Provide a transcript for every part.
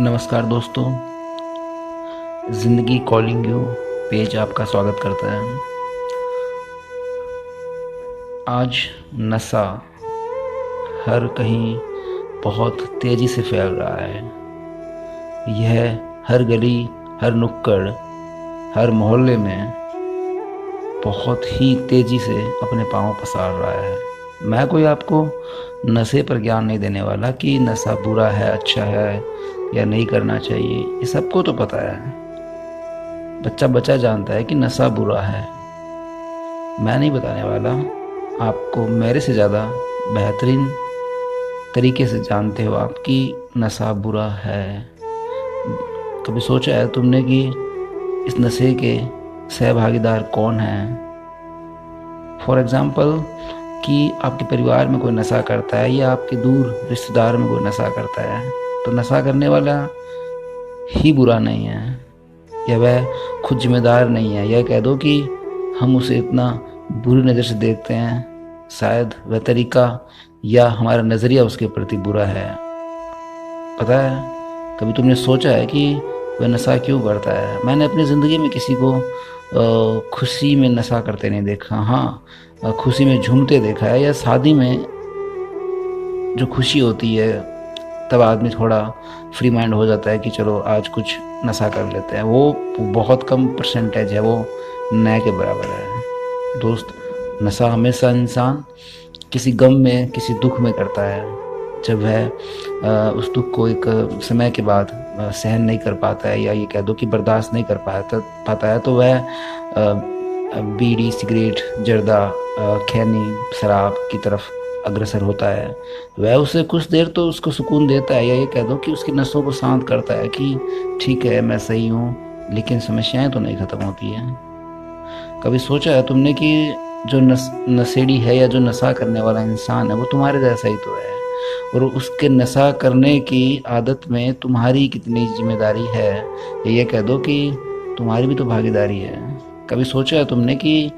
नमस्कार दोस्तों, ज़िंदगी कॉलिंग यू पेज आपका स्वागत करता है। आज नशा हर कहीं बहुत तेज़ी से फैल रहा है। यह हर गली, हर नुक्कड़, हर मोहल्ले में बहुत ही तेज़ी से अपने पाँव पसार रहा है। मैं कोई आपको नशे पर ज्ञान नहीं देने वाला कि नशा बुरा है, अच्छा है या नहीं करना चाहिए। ये सबको तो पता है, बच्चा बच्चा जानता है कि नशा बुरा है। मैं नहीं बताने वाला, आपको मेरे से ज़्यादा बेहतरीन तरीके से जानते हो आप कि नशा बुरा है। कभी सोचा है तुमने कि इस नशे के सहभागीदार कौन हैं? फॉर एग्ज़ाम्पल कि आपके परिवार में कोई नशा करता है या आपके दूर रिश्तेदार में कोई नशा करता है, तो नशा करने वाला ही बुरा नहीं है या वह खुद जिम्मेदार नहीं है। यह कह दो कि हम उसे इतना बुरी नज़र से देखते हैं, शायद वह तरीका या हमारा नज़रिया उसके प्रति बुरा है। पता है, कभी तुमने सोचा है कि वह नशा क्यों करता है? मैंने अपनी ज़िंदगी में किसी को खुशी में नशा करते नहीं देखा। हाँ, खुशी में झूमते देखा है, या शादी में जो खुशी होती है तब आदमी थोड़ा फ्री माइंड हो जाता है कि चलो आज कुछ नशा कर लेते हैं। वो बहुत कम परसेंटेज है, वो न के बराबर है। दोस्त, नशा हमेशा इंसान किसी गम में, किसी दुख में करता है। जब वह उस दुख को एक समय के बाद सहन नहीं कर पाता है, या ये कह दो कि बर्दाश्त नहीं कर पाता है, तो वह बीड़ी, सिगरेट, जर्दा, खैनी, शराब की तरफ अग्रसर होता है। वह उसे कुछ देर तो उसको सुकून देता है, या ये कह दो कि उसकी नसों को शांत करता है कि ठीक है, मैं सही हूँ, लेकिन समस्याएं तो नहीं ख़त्म होती हैं। कभी सोचा है तुमने कि जो नशेड़ी है या जो नशा करने वाला इंसान है, वो तुम्हारे जैसा ही तो है, और उसके नशा करने की आदत में तुम्हारी कितनी जिम्मेदारी है, या ये कह दो कि तुम्हारी भी तो भागीदारी है। कभी सोचा है तुमने कि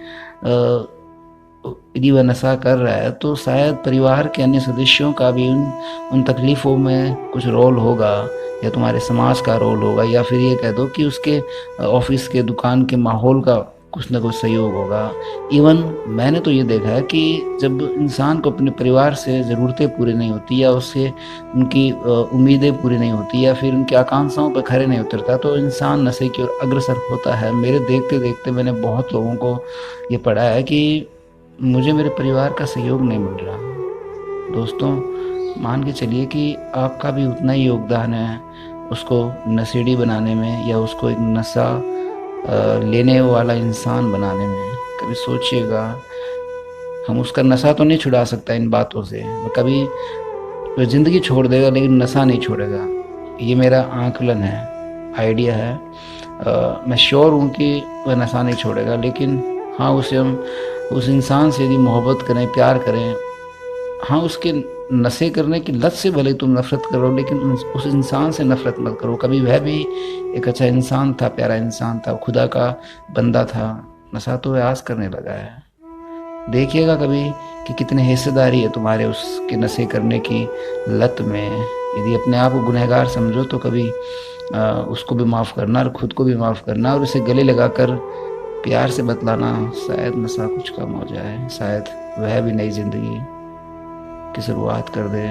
यदि वह नशा कर रहा है तो शायद परिवार के अन्य सदस्यों का भी उन तकलीफ़ों में कुछ रोल होगा, या तुम्हारे समाज का रोल होगा, या फिर ये कह दो कि उसके ऑफिस के, दुकान के माहौल का कुछ ना कुछ सहयोग होगा। इवन मैंने तो ये देखा है कि जब इंसान को अपने परिवार से ज़रूरतें पूरी नहीं होती, या उससे उनकी उम्मीदें पूरी नहीं होती, या फिर उनकी आकांक्षाओं पर खरे नहीं उतरता, तो इंसान नशे की ओर अग्रसर होता है। मेरे देखते देखते मैंने बहुत लोगों को ये पढ़ा है कि मुझे मेरे परिवार का सहयोग नहीं मिल रहा। दोस्तों, मान के चलिए कि आपका भी उतना ही योगदान है उसको नशेड़ी बनाने में, या उसको एक नशा लेने वाला इंसान बनाने में। कभी सोचिएगा, हम उसका नशा तो नहीं छुड़ा सकता इन बातों से, कभी वह ज़िंदगी छोड़ देगा लेकिन नशा नहीं छोड़ेगा। ये मेरा आकलन है, आइडिया है। मैं श्योर हूँ कि वह नशा नहीं छोड़ेगा, लेकिन हाँ, उसे हम उस इंसान से यदि मोहब्बत करें, प्यार करें, हाँ, उसके नशे करने की लत से भले तुम नफरत करो, लेकिन उस इंसान से नफरत मत करो। कभी वह भी एक अच्छा इंसान था, प्यारा इंसान था, खुदा का बंदा था। नशा तो वह आज करने लगा है। देखिएगा कभी कि कितनी हिस्सेदारी है तुम्हारे उसके नशे करने की लत में। यदि अपने आप को गुनहगार समझो तो कभी उसको भी माफ़ करना और खुद को भी माफ़ करना, और उसे गले लगाकर प्यार से बतलाना, शायद नशा कुछ कम हो जाए, शायद वह भी नई ज़िंदगी की शुरुआत कर दे।